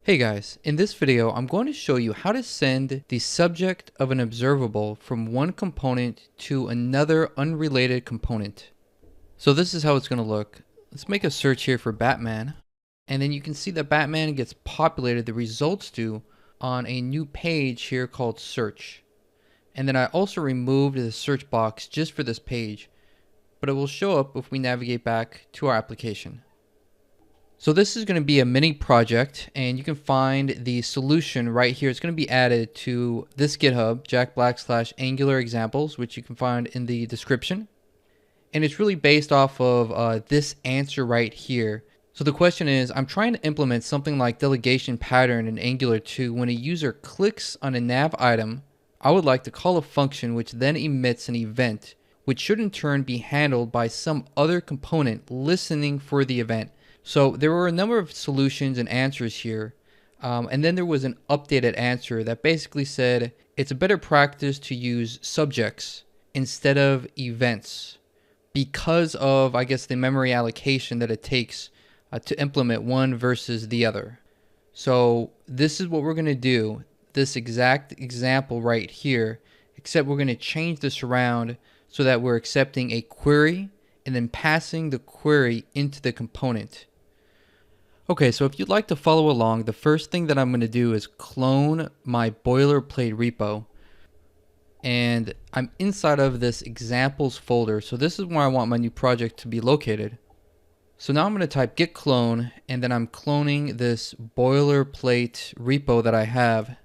Hey guys, in this video I'm going to show you how to send the subject of an observable from one component to another unrelated component. So this is how it's going to look. Let's make a search here for Batman, and then you can see that Batman gets populated, the results do, on a new page here called search. And then I also removed the search box just for this page, but it will show up if we navigate back to our application. So this is going to be a mini project, and you can find the solution right here. It's going to be added to this GitHub, jackblack/Angular examples, which you can find in the description. And it's really based off of this answer right here. So the question is, I'm trying to implement something like delegation pattern in Angular 2. When a user clicks on a nav item, I would like to call a function which then emits an event, which should in turn be handled by some other component listening for the event. So there were a number of solutions and answers here, and then there was an updated answer that basically said it's a better practice to use subjects instead of events because of, I guess, the memory allocation that it takes to implement one versus the other. So this is what we're going to do, this exact example right here, except we're going to change this around so that we're accepting a query and then passing the query into the component. Okay, so if you'd like to follow along, the first thing that I'm going to do is clone my boilerplate repo. And I'm inside of this examples folder. So this is where I want my new project to be located. So now I'm going to type git clone, and then I'm cloning this boilerplate repo that I have.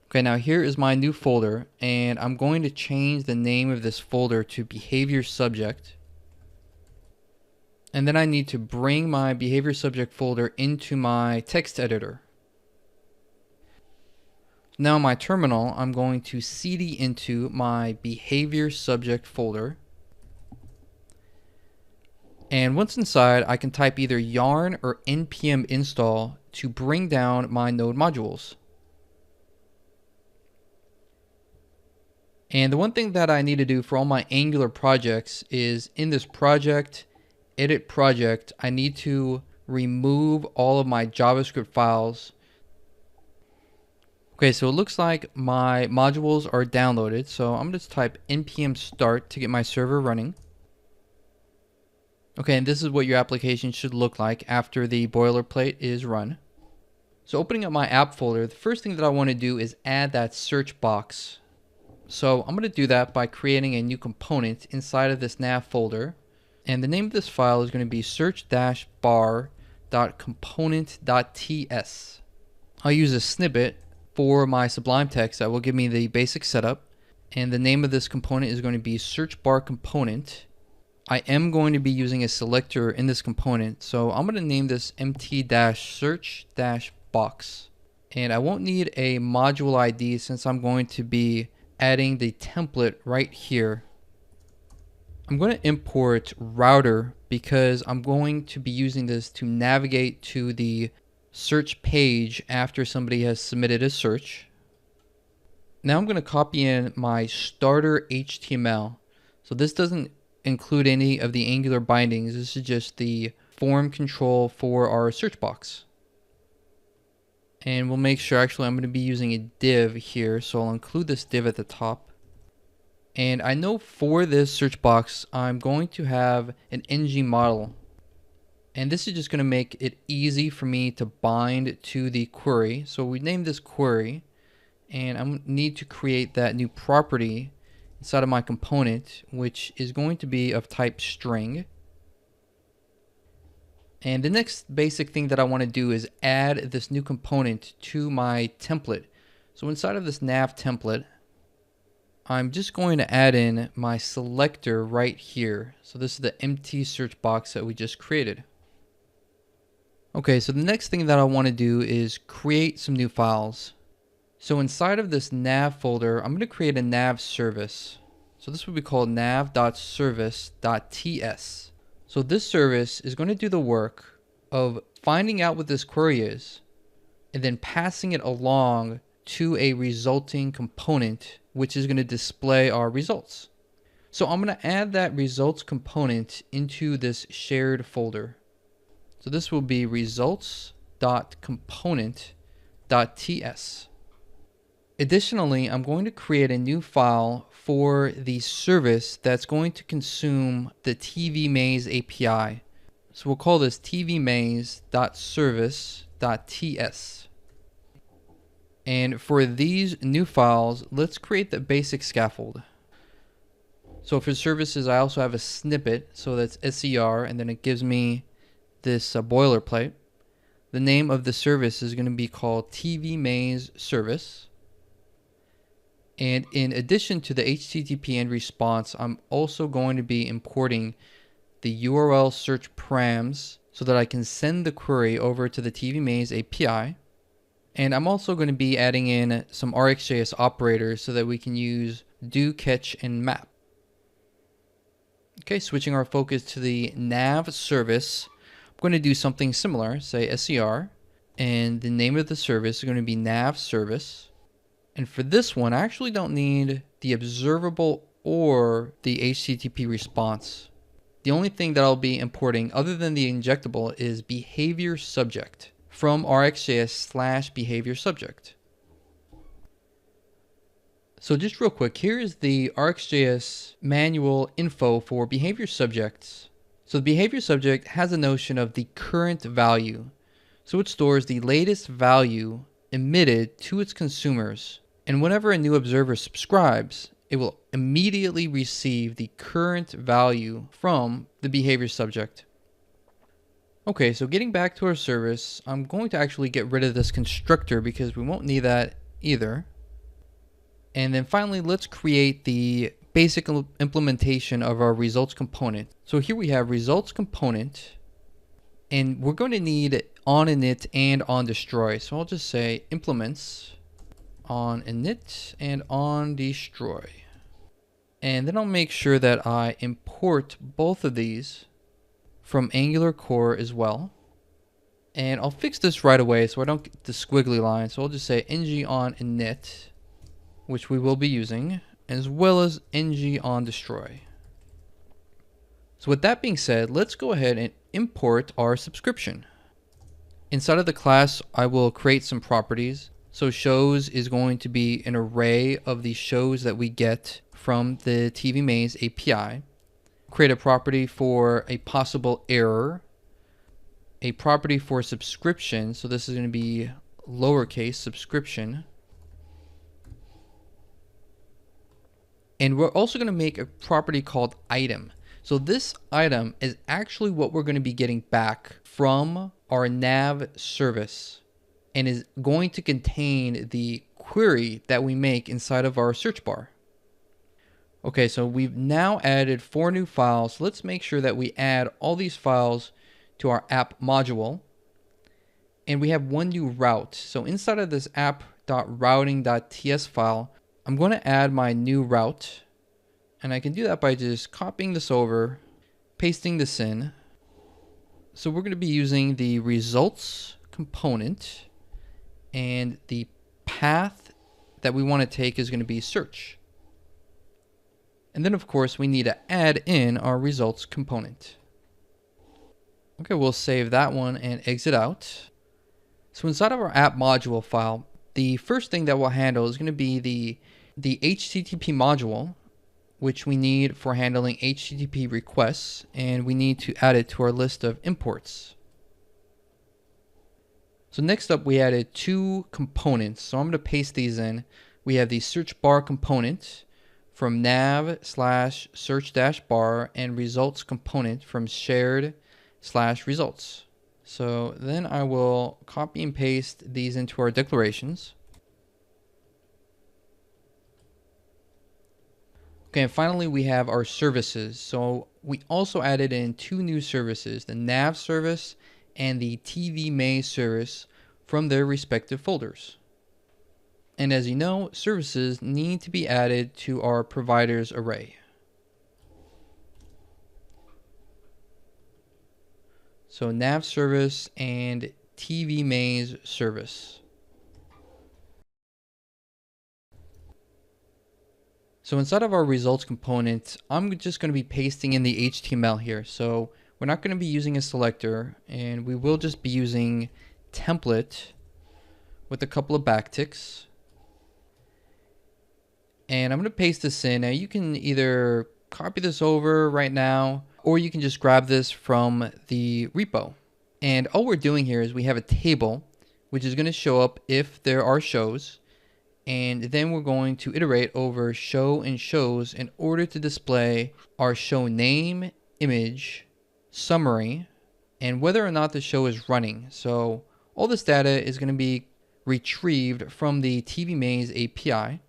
Okay, now here is my new folder, and I'm going to change the name of this folder to BehaviorSubject. And then I need to bring my BehaviorSubject folder into my text editor. Now in my terminal, I'm going to cd into my BehaviorSubject folder. And once inside, I can type either yarn or npm install to bring down my node modules. And the one thing that I need to do for all my Angular projects is in this project, edit project, I need to remove all of my JavaScript files. Okay, so it looks like my modules are downloaded, so I'm going to type npm start to get my server running. Okay, and this is what your application should look like after the boilerplate is run. So opening up my app folder, the first thing that I want to do is add that search box. So I'm going to do that by creating a new component inside of this nav folder. And the name of this file is going to be search-bar.component.ts. I'll use a snippet for my Sublime text that will give me the basic setup. And the name of this component is going to be search bar component. I am going to be using a selector in this component, so I'm going to name this mt-search-box. And I won't need a module ID since I'm going to be adding the template right here. I'm going to import router because I'm going to be using this to navigate to the search page after somebody has submitted a search. Now I'm going to copy in my starter HTML. So this doesn't include any of the Angular bindings. This is just the form control for our search box. And we'll make sure, actually I'm going to be using a div here, so I'll include this div at the top. And I know for this search box, I'm going to have an ng model. And this is just going to make it easy for me to bind to the query. So we name this query, and I need to create that new property inside of my component, which is going to be of type string. And the next basic thing that I want to do is add this new component to my template. So inside of this nav template, I'm just going to add in my selector right here. So this is the empty search box that we just created. Okay, so the next thing that I want to do is create some new files. So inside of this nav folder, I'm going to create a nav service. So this will be called nav.service.ts. So this service is going to do the work of finding out what this query is and then passing it along to a resulting component, which is going to display our results. So I'm going to add that results component into this shared folder. So this will be results.component, nav.ts. Additionally, I'm going to create a new file for the service that's going to consume the tvMaze API. So we'll call this tvmaze.service.ts. And for these new files, let's create the basic scaffold. So for services, I also have a snippet. So that's ser, and then it gives me this boilerplate. The name of the service is going to be called tvMaze service. And in addition to the HTTP end response, I'm also going to be importing the URL search params so that I can send the query over to the tvMaze API. And I'm also going to be adding in some RxJS operators so that we can use do, catch, and map. Okay, switching our focus to the nav service, I'm going to do something similar, say ser, and the name of the service is going to be nav service. And for this one, I actually don't need the observable or the HTTP response. The only thing that I'll be importing other than the injectable is BehaviorSubject from RxJS/BehaviorSubject. So just real quick, here is the RxJS manual info for BehaviorSubjects. So the BehaviorSubject has a notion of the current value. So it stores the latest value emitted to its consumers. And whenever a new observer subscribes, it will immediately receive the current value from the BehaviorSubject. Okay, so getting back to our service, I'm going to actually get rid of this constructor because we won't need that either. And then finally, let's create the basic implementation of our results component. So here we have results component, and we're going to need on init and on destroy. So I'll just say implements on init and on destroy. And then I'll make sure that I import both of these from Angular Core as well. And I'll fix this right away so I don't get the squiggly line. So I'll just say ng on init, which we will be using, as well as ng on destroy. So with that being said, let's go ahead and import our subscription. Inside of the class, I will create some properties. So shows is going to be an array of the shows that we get from the tvMaze API. Create a property for a possible error, a property for subscription. So this is going to be lowercase subscription. And we're also going to make a property called item. So this item is actually what we're going to be getting back from our nav service and is going to contain the query that we make inside of our search bar. Okay, so we've now added 4 new files. Let's make sure that we add all these files to our app module. And we have one new route. So inside of this app.routing.ts file, I'm going to add my new route. And I can do that by just copying this over, pasting this in. So we're going to be using the results component, and the path that we want to take is going to be search. And then of course we need to add in our results component. Okay, we'll save that one and exit out. So inside of our app module file, the first thing that we'll handle is going to be the HTTP module, which we need for handling HTTP requests, and we need to add it to our list of imports. So next up, we added 2 components. So I'm going to paste these in. We have the search bar component from nav/search-bar and results component from shared/results. So then I will copy and paste these into our declarations. Okay, and finally we have our services. So we also added in 2 new services, the nav service and the tvMaze service, from their respective folders. And as you know, services need to be added to our providers array. So nav service and tvMaze service. So inside of our results component, I'm just going to be pasting in the HTML here. So we're not going to be using a selector, and we will just be using template with a couple of backticks. And I'm going to paste this in. Now you can either copy this over right now, or you can just grab this from the repo. And all we're doing here is we have a table, which is going to show up if there are shows. And then we're going to iterate over show and shows in order to display our show name, image, summary, and whether or not the show is running. So all this data is going to be retrieved from the TV Maze API.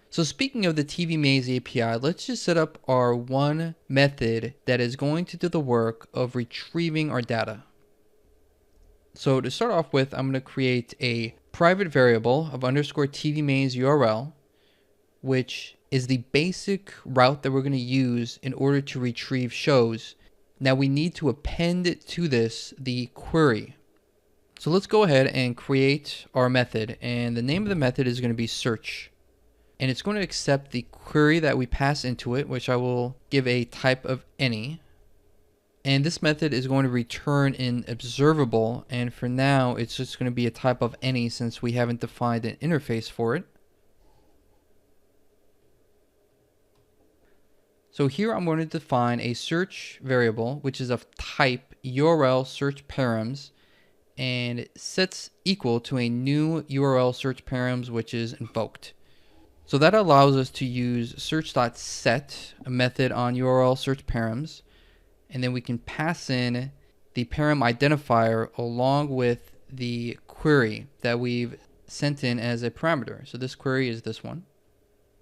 So speaking of the TV Maze API, let's just set up our one method that is going to do the work of retrieving our data. So to start off with, I'm going to create a private variable of underscore TV Maze URL, which is the basic route that we're going to use in order to retrieve shows. Now we need to append to this the query. So let's go ahead and create our method, and the name of the method is going to be search. And it's going to accept the query that we pass into it, which I will give a type of any. And this method is going to return an observable, and for now it's just going to be a type of any since we haven't defined an interface for it. So here I'm going to define a search variable which is of type URL search params, and it sets equal to a new URL search params which is invoked. So that allows us to use search.set, a method on URL search params, and then we can pass in the param identifier along with the query that we've sent in as a parameter. So this query is this one.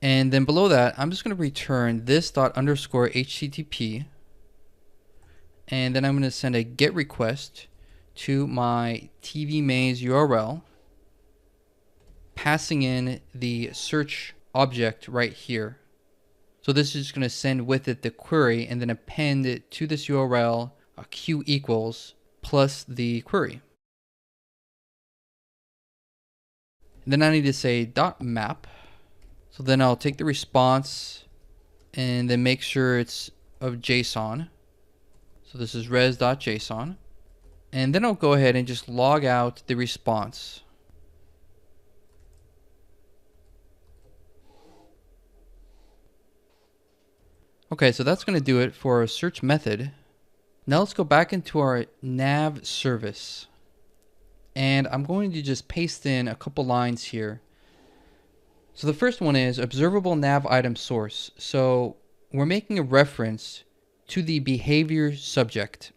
And then below that, I'm just going to return this dot underscore HTTP. And then I'm going to send a GET request to my TV Maze URL, passing in the search object right here. So this is going to send with it the query and then append it to this URL, q equals plus the query. And then I need to say .map. So then I'll take the response and then make sure it's of JSON. So this is res.json. And then I'll go ahead and just log out the response. Okay, so that's going to do it for our search method. Now let's go back into our nav service. And I'm going to just paste in a couple lines here. So the first one is observable nav item source. So we're making a reference to the behavior subject.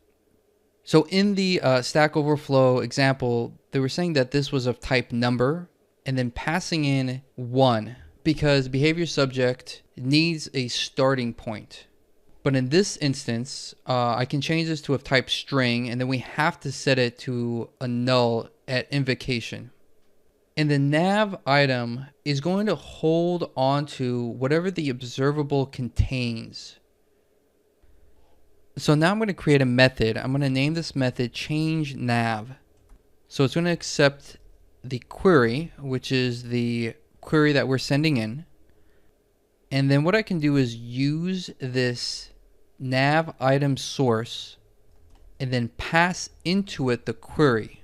So in the Stack Overflow example, they were saying that this was of type number and then passing in 1 because behavior subject needs a starting point. But in this instance, I can change this to of type string, and then we have to set it to a null at invocation. And the nav item is going to hold onto whatever the observable contains. So now I'm going to create a method. I'm going to name this method change nav. So it's going to accept the query, which is the query that we're sending in. And then what I can do is use this nav item source and then pass into it the query.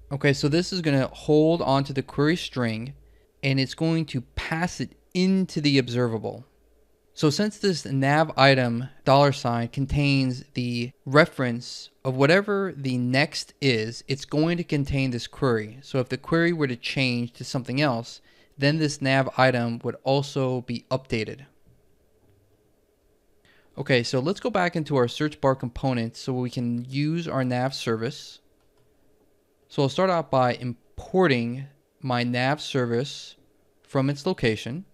Okay, so this is going to hold onto the query string and it's going to pass it into the observable. So since this nav item $ contains the reference of whatever the next is, it's going to contain this query. So if the query were to change to something else, then this nav item would also be updated. Okay, so let's go back into our search bar component so we can use our nav service. So I'll start out by importing my nav service from its location.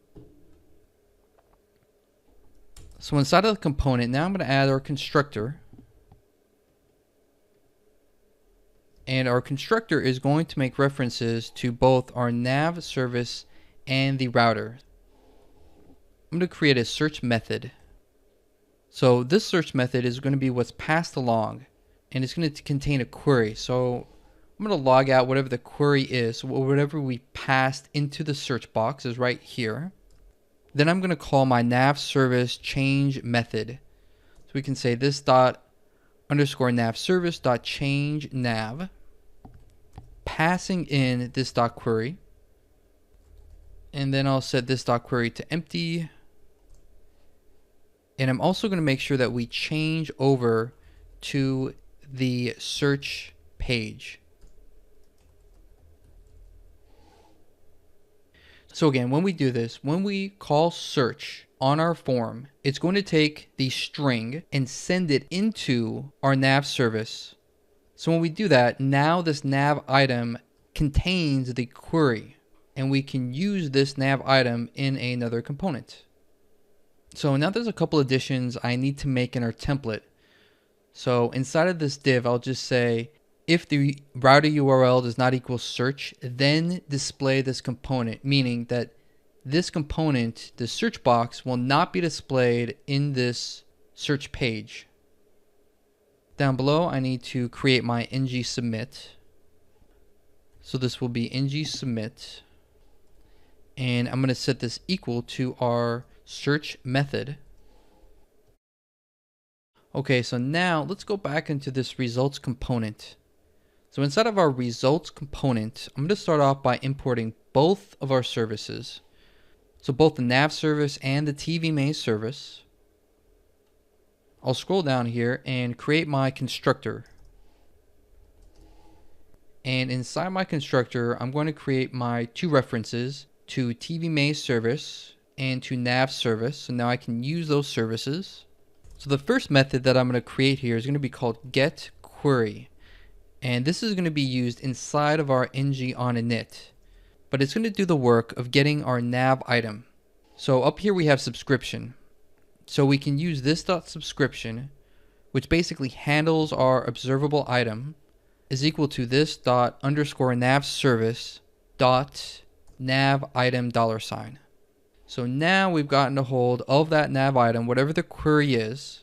So inside of the component, now I'm going to add our constructor. And our constructor is going to make references to both our nav service and the router. I'm going to create a search method. So this search method is going to be what's passed along, and it's going to contain a query. So I'm going to log out whatever the query is, whatever we passed into the search box is right here. Then I'm going to call my nav service change method. So we can say this dot underscore nav service dot change nav, passing in this .query. And then I'll set this .query to empty. And I'm also going to make sure that we change over to the search page. So again, when we do this, when we call search on our form, it's going to take the string and send it into our nav service. So when we do that, now this nav item contains the query, and we can use this nav item in another component. So now there's a couple additions I need to make in our template. So inside of this div, I'll just say, if the router URL does not equal search, then display this component, meaning that this component, the search box, will not be displayed in this search page. Down below, I need to create my ng submit. So this will be ng submit. And I'm going to set this equal to our search method. Okay, so now let's go back into this results component. So inside of our results component, I'm going to start off by importing both of our services. So both the nav service and the TV main service. I'll scroll down here and create my constructor. And inside my constructor, I'm going to create my two references to TV main service and to nav service. So now I can use those services. So the first method that I'm going to create here is going to be called getQuery. And this is going to be used inside of our ng on init. But it's going to do the work of getting our nav item. So up here we have subscription. So we can use this .subscription, which basically handles our observable item, is equal to this ._nav service .nav item $. So now we've gotten a hold of that nav item, whatever the query is,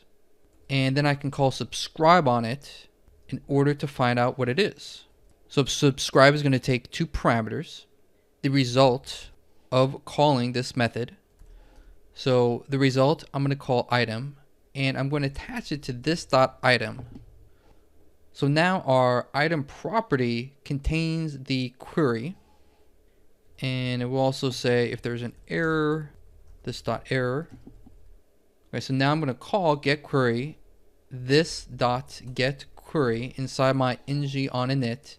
and then I can call subscribe on it in order to find out what it is. So subscribe is going to take two parameters, the result of calling this method. So the result I'm going to call item, and I'm going to attach it to this .item. So now our item property contains the query, and it will also say if there's an error, this .error. Okay, so now I'm going to call getQuery, this .getQuery inside my ng on init.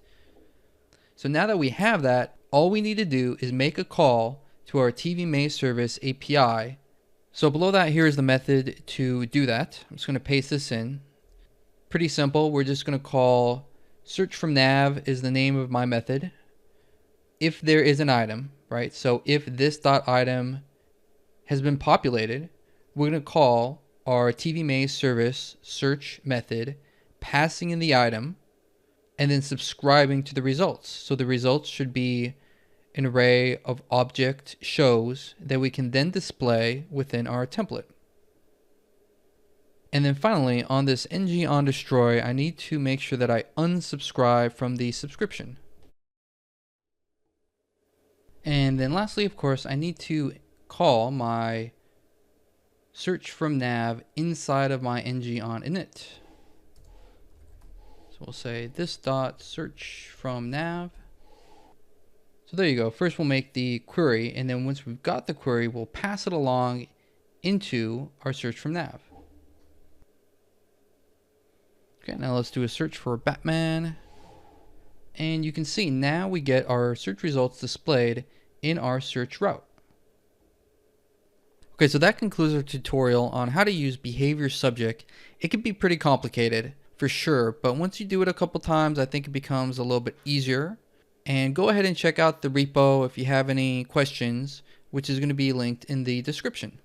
So now that we have that, all we need to do is make a call to our TV main service API. So below that, here is the method to do that. I'm just going to paste this in. Pretty simple. We're just going to call search from nav is the name of my method. If there is an item, right? So if this .item has been populated, we're going to call our TV main service search method, passing in the item, and then subscribing to the results. So the results should be an array of object shows that we can then display within our template. And then finally, on this ng on destroy, I need to make sure that I unsubscribe from the subscription. And then lastly, of course, I need to call my search from nav inside of my ng on init. So we'll say this search from nav. So there you go. First we'll make the query, and then once we've got the query, we'll pass it along into our search from nav. Okay, now let's do a search for Batman. And you can see now we get our search results displayed in our search route. Okay, so that concludes our tutorial on how to use BehaviorSubject. It can be pretty complicated for sure, but once you do it a couple times, I think it becomes a little bit easier. And go ahead and check out the repo if you have any questions, which is going to be linked in the description.